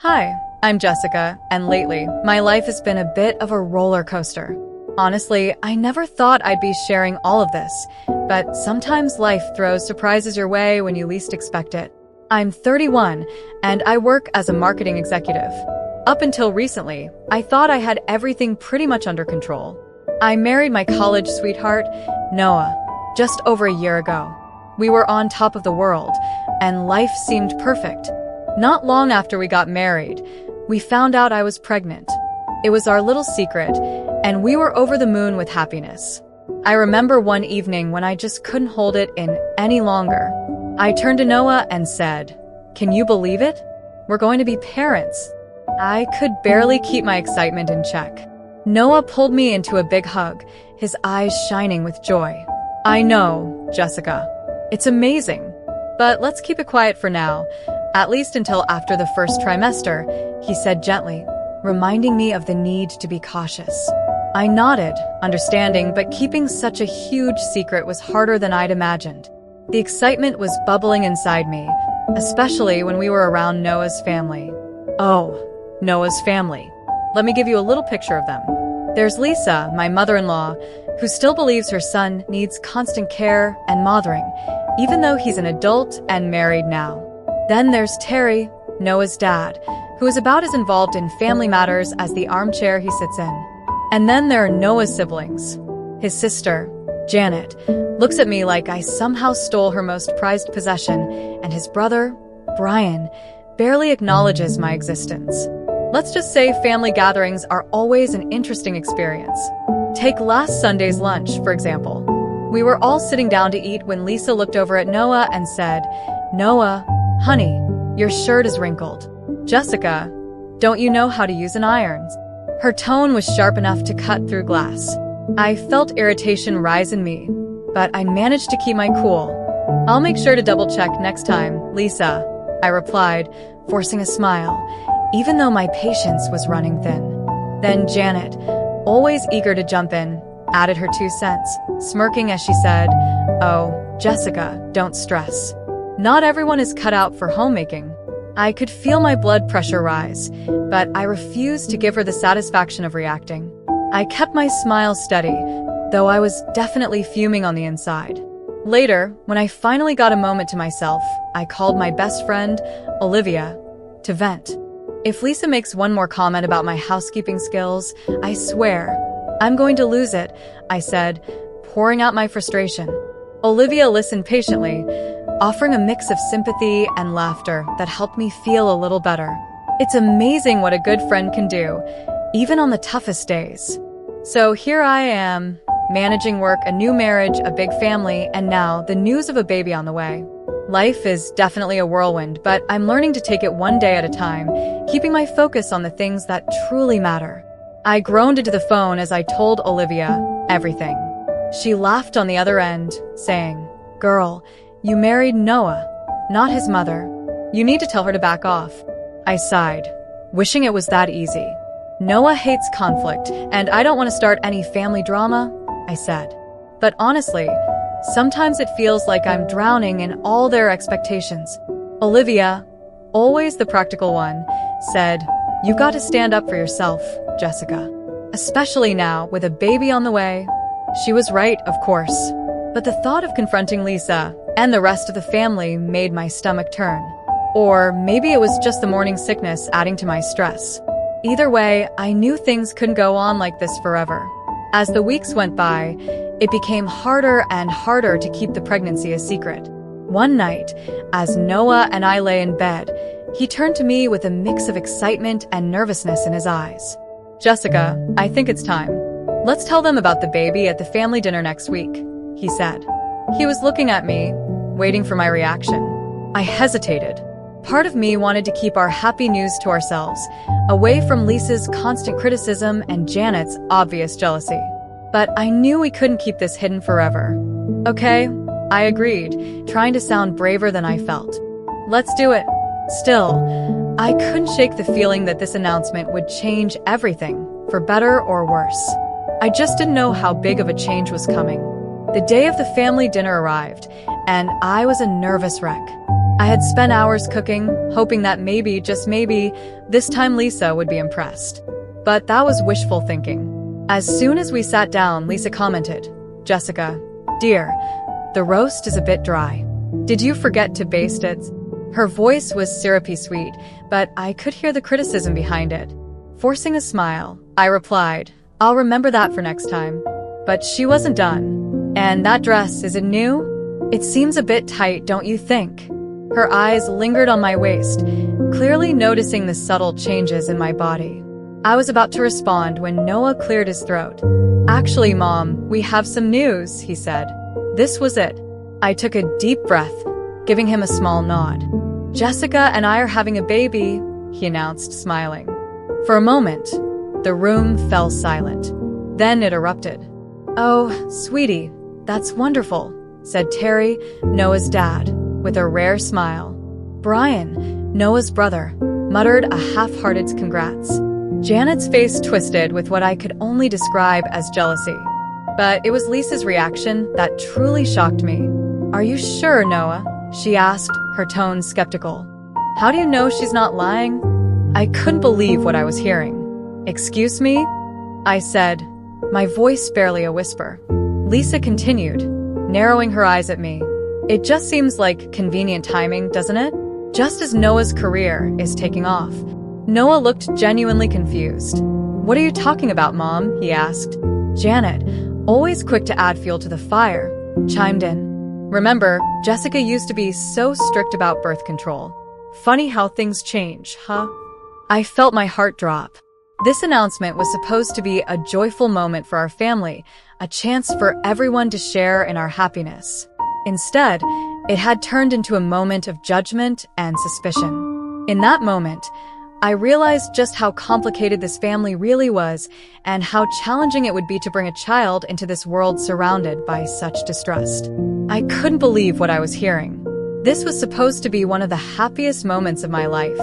Hi, I'm Jessica, and lately, my life has been a bit of a roller coaster. Honestly, I never thought I'd be sharing all of this, but sometimes life throws surprises your way when you least expect it. I'm 31, and I work as a marketing executive. Up until recently, I thought I had everything pretty much under control. I married my college sweetheart, Noah, just over a year ago. We were on top of the world, and life seemed perfect. Not long after we got married, we found out I was pregnant. It was our little secret, and we were over the moon with happiness. I remember one evening when I just couldn't hold it in any longer. I turned to Noah and said, "Can you believe it? We're going to be parents." I could barely keep my excitement in check. Noah pulled me into a big hug, his eyes shining with joy. "I know, Jessica. It's amazing. But let's keep it quiet for now, at least until after the first trimester," he said gently, reminding me of the need to be cautious. I nodded, understanding, but keeping such a huge secret was harder than I'd imagined. The excitement was bubbling inside me, especially when we were around Noah's family. Oh, Noah's family. Let me give you a little picture of them. There's Lisa, my mother-in-law, who still believes her son needs constant care and mothering, even though he's an adult and married now. Then there's Terry, Noah's dad, who is about as involved in family matters as the armchair he sits in. And then there are Noah's siblings. His sister, Janet, looks at me like I somehow stole her most prized possession, and his brother, Brian, barely acknowledges my existence. Let's just say family gatherings are always an interesting experience. Take last Sunday's lunch, for example. We were all sitting down to eat when Lisa looked over at Noah and said, "Noah, honey, your shirt is wrinkled. Jessica, don't you know how to use an iron?" Her tone was sharp enough to cut through glass. I felt irritation rise in me, but I managed to keep my cool. "I'll make sure to double-check next time, Lisa," I replied, forcing a smile, even though my patience was running thin. Then Janet, always eager to jump in, added her 2 cents, smirking as she said, "Oh, Jessica, don't stress. Not everyone is cut out for homemaking." I could feel my blood pressure rise, but I refused to give her the satisfaction of reacting. I kept my smile steady, though I was definitely fuming on the inside. Later, when I finally got a moment to myself, I called my best friend, Olivia, to vent. "If Lisa makes one more comment about my housekeeping skills, I swear, I'm going to lose it," I said, pouring out my frustration. Olivia listened patiently, offering a mix of sympathy and laughter that helped me feel a little better. It's amazing what a good friend can do, even on the toughest days. So here I am, managing work, a new marriage, a big family, and now the news of a baby on the way. Life is definitely a whirlwind, but I'm learning to take it one day at a time, keeping my focus on the things that truly matter. I groaned into the phone as I told Olivia everything. She laughed on the other end, saying, "Girl, you married Noah, not his mother. You need to tell her to back off." I sighed, wishing it was that easy. "Noah hates conflict, and I don't want to start any family drama," I said. But honestly, sometimes it feels like I'm drowning in all their expectations. Olivia, always the practical one, said, "You've got to stand up for yourself, Jessica. Especially now, with a baby on the way." She was right, of course. But the thought of confronting Lisa and the rest of the family made my stomach turn. Or maybe it was just the morning sickness adding to my stress. Either way, I knew things couldn't go on like this forever. As the weeks went by, it became harder and harder to keep the pregnancy a secret. One night, as Noah and I lay in bed, he turned to me with a mix of excitement and nervousness in his eyes. "Jessica, I think it's time. Let's tell them about the baby at the family dinner next week," he said. He was looking at me, waiting for my reaction. I hesitated. Part of me wanted to keep our happy news to ourselves, away from Lisa's constant criticism and Janet's obvious jealousy. But I knew we couldn't keep this hidden forever. "Okay," I agreed, trying to sound braver than I felt. "Let's do it." Still, I couldn't shake the feeling that this announcement would change everything, for better or worse. I just didn't know how big of a change was coming. The day of the family dinner arrived, and I was a nervous wreck. I had spent hours cooking, hoping that maybe, just maybe, this time Lisa would be impressed. But that was wishful thinking. As soon as we sat down, Lisa commented, "Jessica, dear, the roast is a bit dry. Did you forget to baste it?" Her voice was syrupy sweet, but I could hear the criticism behind it. Forcing a smile, I replied, "I'll remember that for next time." But she wasn't done. "And that dress, is it new? It seems a bit tight, don't you think?" Her eyes lingered on my waist, clearly noticing the subtle changes in my body. I was about to respond when Noah cleared his throat. "Actually, Mom, we have some news," he said. This was it. I took a deep breath, giving him a small nod. "Jessica and I are having a baby," he announced, smiling. For a moment, the room fell silent. Then it erupted. "Oh, sweetie, that's wonderful," said Terry, Noah's dad, with a rare smile. Brian, Noah's brother, muttered a half-hearted congrats. Janet's face twisted with what I could only describe as jealousy. But it was Lisa's reaction that truly shocked me. "Are you sure, Noah?" she asked, her tone skeptical. "How do you know she's not lying?" I couldn't believe what I was hearing. "Excuse me?" I said, my voice barely a whisper. Lisa continued, narrowing her eyes at me. "It just seems like convenient timing, doesn't it? Just as Noah's career is taking off." Noah looked genuinely confused. "What are you talking about, Mom?" he asked. Janet, always quick to add fuel to the fire, chimed in. "Remember, Jessica used to be so strict about birth control. Funny how things change, huh?" I felt my heart drop. This announcement was supposed to be a joyful moment for our family, a chance for everyone to share in our happiness. Instead, it had turned into a moment of judgment and suspicion. In that moment, I realized just how complicated this family really was and how challenging it would be to bring a child into this world surrounded by such distrust. I couldn't believe what I was hearing. This was supposed to be one of the happiest moments of my life.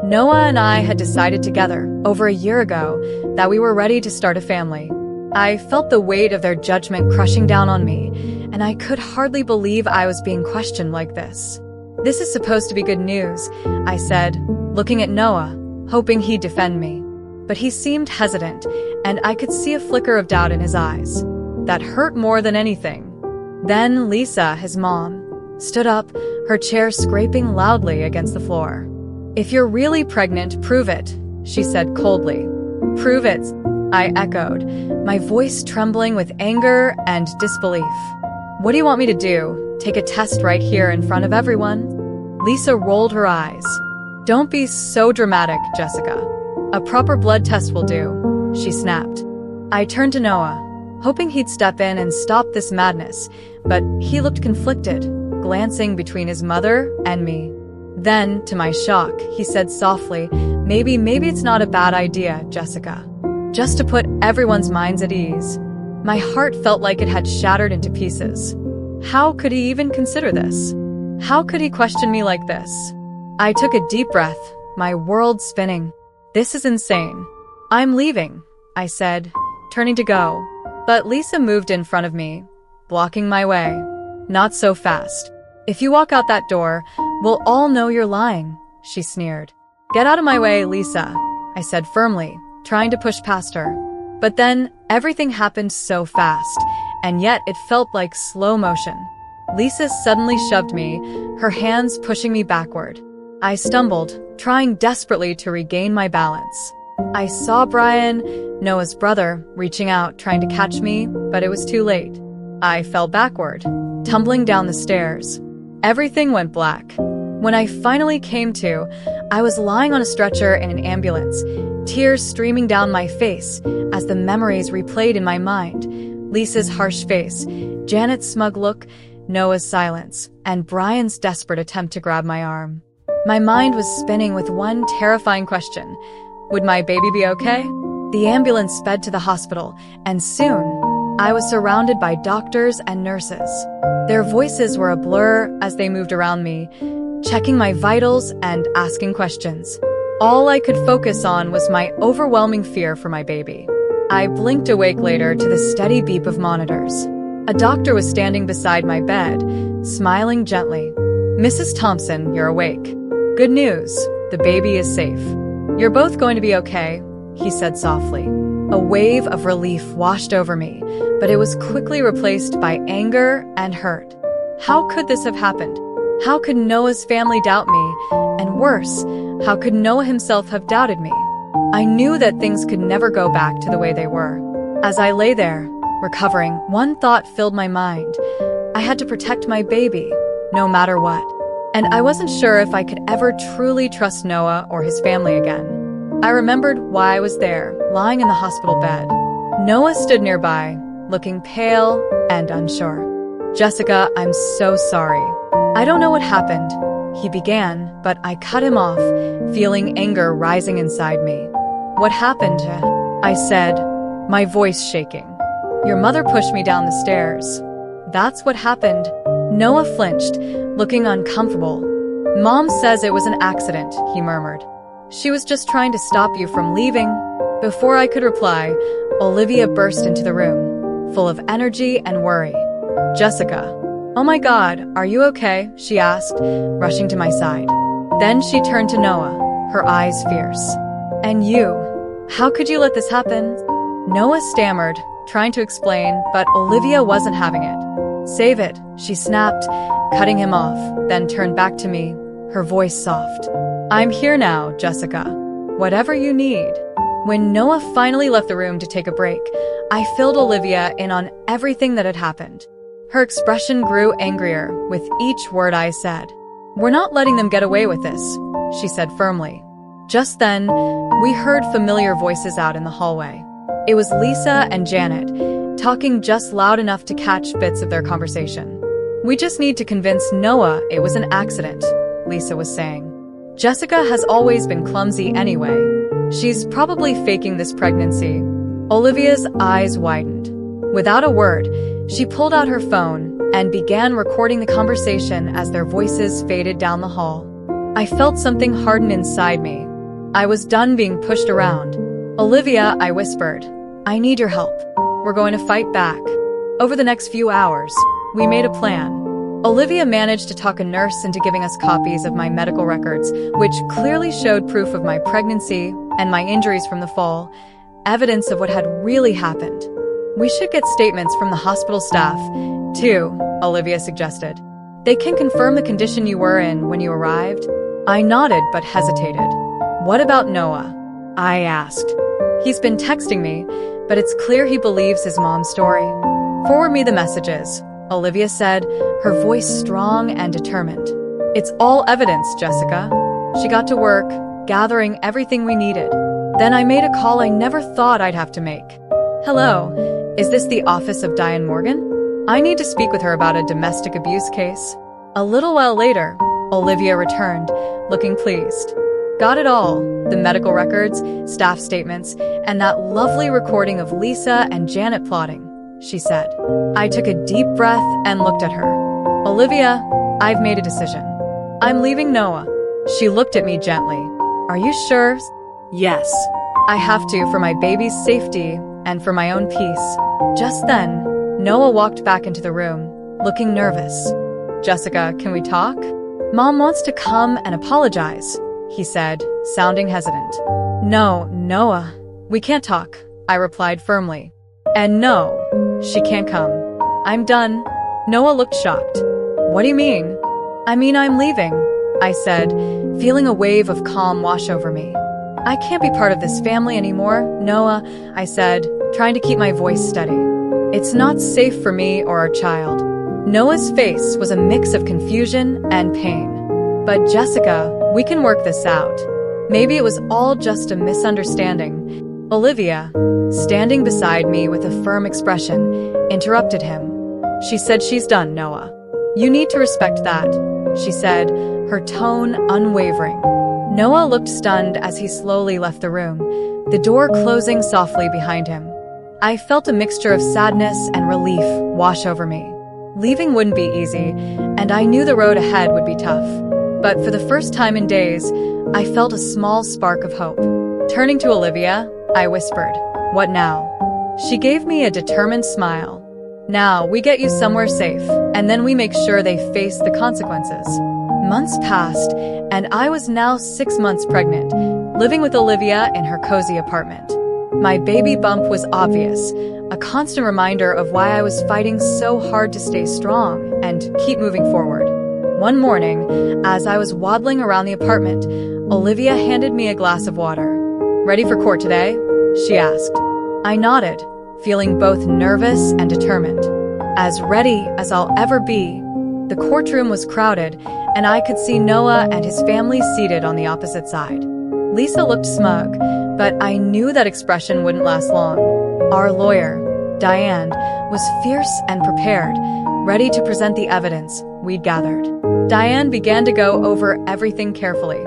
Noah and I had decided together, over a year ago, that we were ready to start a family. I felt the weight of their judgment crushing down on me, and I could hardly believe I was being questioned like this. "This is supposed to be good news," I said, looking at Noah, hoping he'd defend me. But he seemed hesitant, and I could see a flicker of doubt in his eyes. That hurt more than anything. Then Lisa, his mom, stood up, her chair scraping loudly against the floor. "If you're really pregnant, prove it," she said coldly. "Prove it," I echoed, my voice trembling with anger and disbelief. "What do you want me to do? Take a test right here in front of everyone?" Lisa rolled her eyes. "Don't be so dramatic, Jessica. A proper blood test will do," she snapped. I turned to Noah, hoping he'd step in and stop this madness, but he looked conflicted, glancing between his mother and me. Then, to my shock, he said softly, maybe it's not a bad idea, Jessica. Just to put everyone's minds at ease." My heart felt like it had shattered into pieces. How could he even consider this? How could he question me like this? I took a deep breath, my world spinning. "This is insane. I'm leaving," I said, turning to go. But Lisa moved in front of me, blocking my way. "Not so fast. If you walk out that door, we'll all know you're lying," she sneered. "Get out of my way, Lisa," I said firmly, trying to push past her. But then, everything happened so fast, and yet it felt like slow motion. Lisa suddenly shoved me, her hands pushing me backward. I stumbled, trying desperately to regain my balance. I saw Brian, Noah's brother, reaching out, trying to catch me, but it was too late. I fell backward, tumbling down the stairs. Everything went black. When I finally came to, I was lying on a stretcher in an ambulance, tears streaming down my face as the memories replayed in my mind. Lisa's harsh face, Janet's smug look, Noah's silence, and Brian's desperate attempt to grab my arm. My mind was spinning with one terrifying question. Would my baby be okay? The ambulance sped to the hospital, and soon, I was surrounded by doctors and nurses. Their voices were a blur as they moved around me, checking my vitals and asking questions. All I could focus on was my overwhelming fear for my baby. I blinked awake later to the steady beep of monitors. A doctor was standing beside my bed, smiling gently. Mrs. Thompson, you're awake. Good news, the baby is safe. You're both going to be okay, he said softly. A wave of relief washed over me, but it was quickly replaced by anger and hurt. How could this have happened? How could Noah's family doubt me? And worse, how could Noah himself have doubted me? I knew that things could never go back to the way they were. As I lay there, recovering, one thought filled my mind. I had to protect my baby, no matter what. And I wasn't sure if I could ever truly trust Noah or his family again. I remembered why I was there, lying in the hospital bed. Noah stood nearby, looking pale and unsure. Jessica, I'm so sorry. I don't know what happened, he began, but I cut him off, feeling anger rising inside me. What happened? I said, my voice shaking. Your mother pushed me down the stairs. That's what happened. Noah flinched, looking uncomfortable. Mom says it was an accident, he murmured. She was just trying to stop you from leaving. Before I could reply, Olivia burst into the room, full of energy and worry. Jessica, oh my God, are you okay? She asked, rushing to my side. Then she turned to Noah, her eyes fierce. And you, how could you let this happen? Noah stammered, trying to explain, but Olivia wasn't having it. Save it, she snapped, cutting him off, then turned back to me, her voice soft. I'm here now, Jessica. Whatever you need. When Noah finally left the room to take a break, I filled Olivia in on everything that had happened. Her expression grew angrier with each word I said. We're not letting them get away with this, she said firmly. Just then, we heard familiar voices out in the hallway. It was Lisa and Janet, talking just loud enough to catch bits of their conversation. We just need to convince Noah it was an accident, Lisa was saying. Jessica has always been clumsy anyway. She's probably faking this pregnancy. Olivia's eyes widened. Without a word, she pulled out her phone and began recording the conversation as their voices faded down the hall. I felt something harden inside me. I was done being pushed around. Olivia, I whispered, I need your help. We're going to fight back. Over the next few hours, we made a plan. Olivia managed to talk a nurse into giving us copies of my medical records, which clearly showed proof of my pregnancy and my injuries from the fall, evidence of what had really happened. We should get statements from the hospital staff, too, Olivia suggested. They can confirm the condition you were in when you arrived. I nodded but hesitated. What about Noah? I asked. He's been texting me, but it's clear he believes his mom's story. Forward me the messages, Olivia said, her voice strong and determined. It's all evidence, Jessica. She got to work, gathering everything we needed. Then I made a call I never thought I'd have to make. Hello, is this the office of Diane Morgan? I need to speak with her about a domestic abuse case. A little while later, Olivia returned, looking pleased. Got it all, the medical records, staff statements, and that lovely recording of Lisa and Janet plotting, she said. I took a deep breath and looked at her. Olivia, I've made a decision. I'm leaving Noah. She looked at me gently. Are you sure? Yes. I have to for my baby's safety and for my own peace. Just then, Noah walked back into the room, looking nervous. Jessica, can we talk? Mom wants to come and apologize, he said, sounding hesitant. No, Noah, we can't talk, I replied firmly. And no, she can't come. I'm done. Noah looked shocked. What do you mean? I mean, I'm leaving, I said, feeling a wave of calm wash over me. I can't be part of this family anymore, Noah, I said, trying to keep my voice steady. It's not safe for me or our child. Noah's face was a mix of confusion and pain. But Jessica, we can work this out. Maybe it was all just a misunderstanding. Olivia, standing beside me with a firm expression, interrupted him. She said she's done, Noah. You need to respect that, she said, her tone unwavering. Noah looked stunned as he slowly left the room, the door closing softly behind him. I felt a mixture of sadness and relief wash over me. Leaving wouldn't be easy, and I knew the road ahead would be tough. But for the first time in days, I felt a small spark of hope. Turning to Olivia, I whispered, "What now?" She gave me a determined smile. "Now we get you somewhere safe, and then we make sure they face the consequences." Months passed, and I was now 6 months pregnant, living with Olivia in her cozy apartment. My baby bump was obvious, a constant reminder of why I was fighting so hard to stay strong and keep moving forward. One morning, as I was waddling around the apartment, Olivia handed me a glass of water. "Ready for court today?" she asked. I nodded, feeling both nervous and determined. As ready as I'll ever be. The courtroom was crowded, and I could see Noah and his family seated on the opposite side. Lisa looked smug, but I knew that expression wouldn't last long. Our lawyer, Diane, was fierce and prepared, ready to present the evidence we'd gathered. Diane began to go over everything carefully.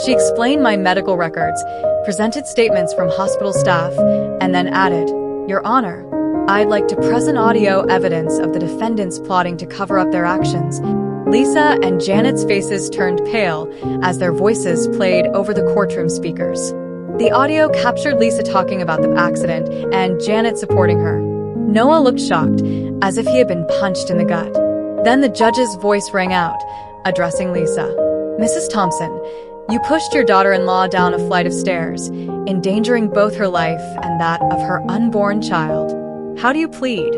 She explained my medical records, presented statements from hospital staff, and then added, "Your Honor, I'd like to present audio evidence of the defendants plotting to cover up their actions." Lisa and Janet's faces turned pale as their voices played over the courtroom speakers. The audio captured Lisa talking about the accident and Janet supporting her. Noah looked shocked, as if he had been punched in the gut. Then the judge's voice rang out, addressing Lisa. "Mrs. Thompson, you pushed your daughter-in-law down a flight of stairs, endangering both her life and that of her unborn child. How do you plead?"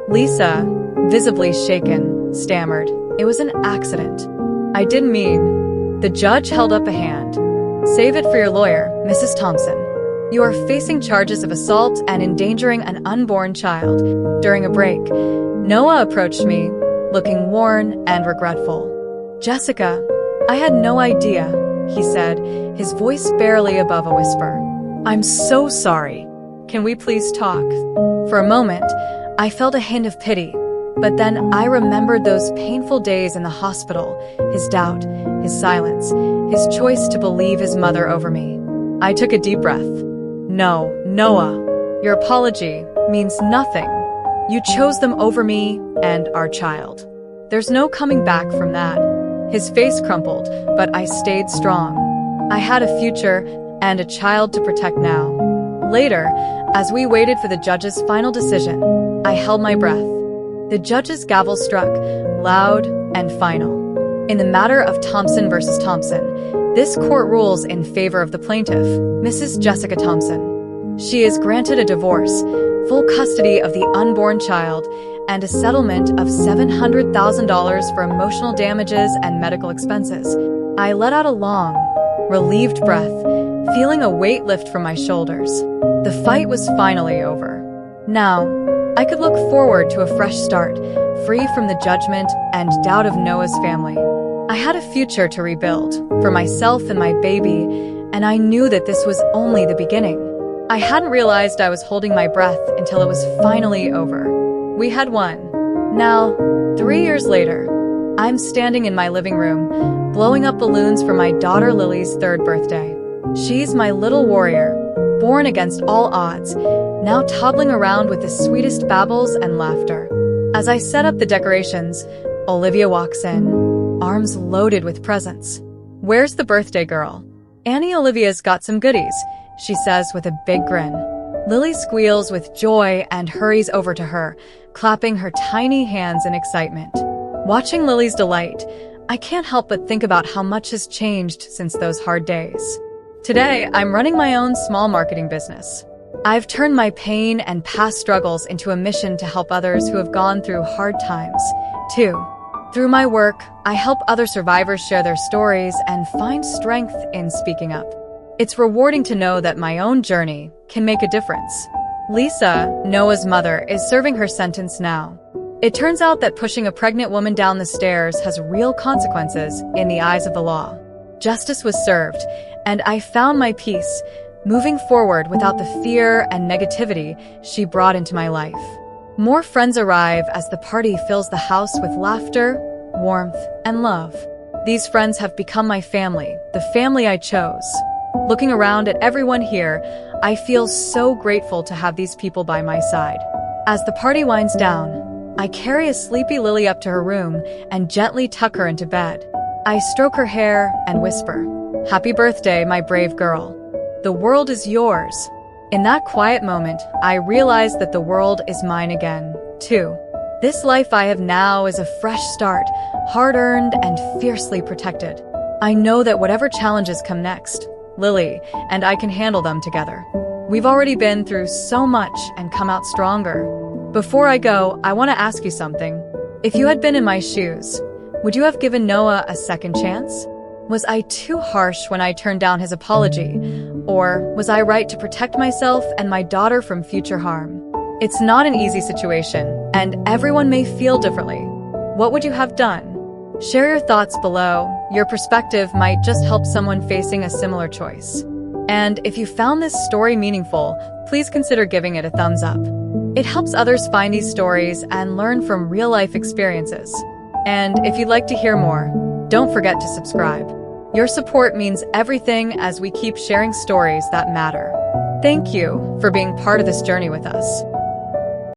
Lisa, visibly shaken, stammered, "It was an accident. I didn't mean." The judge held up a hand. "Save it for your lawyer, Mrs. Thompson. You are facing charges of assault and endangering an unborn child." During a break, Noah approached me, looking worn and regretful. "Jessica, I had no idea," he said, his voice barely above a whisper. "I'm so sorry. Can we please talk?" For a moment, I felt a hint of pity, but then I remembered those painful days in the hospital, his doubt, his silence, his choice to believe his mother over me. I took a deep breath. "No, Noah, your apology means nothing. You chose them over me and our child. There's no coming back from that." His face crumpled, but I stayed strong. I had a future and a child to protect now. Later, as we waited for the judge's final decision, I held my breath. The judge's gavel struck, loud and final. In the matter of Thompson versus Thompson, this court rules in favor of the plaintiff, Mrs. Jessica Thompson. She is granted a divorce, full custody of the unborn child, and a settlement of $700,000 for emotional damages and medical expenses. I let out a long, relieved breath, feeling a weight lift from my shoulders. The fight was finally over. Now, I could look forward to a fresh start, free from the judgment and doubt of Noah's family. I had a future to rebuild, for myself and my baby, and I knew that this was only the beginning. I hadn't realized I was holding my breath until it was finally over. We had won. Now, 3 years later, I'm standing in my living room, blowing up balloons for my daughter Lily's 3rd birthday. She's my little warrior, born against all odds, now toddling around with the sweetest babbles and laughter. As I set up the decorations, Olivia walks in, arms loaded with presents. "Where's the birthday girl?" "Annie Olivia's got some goodies," she says with a big grin. Lily squeals with joy and hurries over to her, clapping her tiny hands in excitement. Watching Lily's delight, I can't help but think about how much has changed since those hard days. Today, I'm running my own small marketing business. I've turned my pain and past struggles into a mission to help others who have gone through hard times, too. Through my work, I help other survivors share their stories and find strength in speaking up. It's rewarding to know that my own journey can make a difference. Lisa, Noah's mother, is serving her sentence now. It turns out that pushing a pregnant woman down the stairs has real consequences in the eyes of the law. Justice was served, and I found my peace, moving forward without the fear and negativity she brought into my life. More friends arrive as the party fills the house with laughter, warmth, and love. These friends have become my family, the family I chose. Looking around at everyone here, I feel so grateful to have these people by my side. As the party winds down, I carry a sleepy Lily up to her room and gently tuck her into bed. I stroke her hair and whisper, "Happy birthday, my brave girl. The world is yours." In that quiet moment, I realize that the world is mine again, too. This life I have now is a fresh start, hard-earned and fiercely protected. I know that whatever challenges come next, Lily and I can handle them together. We've already been through so much and come out stronger. Before I go, I want to ask you something. If you had been in my shoes, would you have given Noah a second chance? Was I too harsh when I turned down his apology? Or was I right to protect myself and my daughter from future harm? It's not an easy situation, and everyone may feel differently. What would you have done? Share your thoughts below. Your perspective might just help someone facing a similar choice. And if you found this story meaningful, please consider giving it a thumbs up. It helps others find these stories and learn from real-life experiences. And if you'd like to hear more, don't forget to subscribe. Your support means everything as we keep sharing stories that matter. Thank you for being part of this journey with us.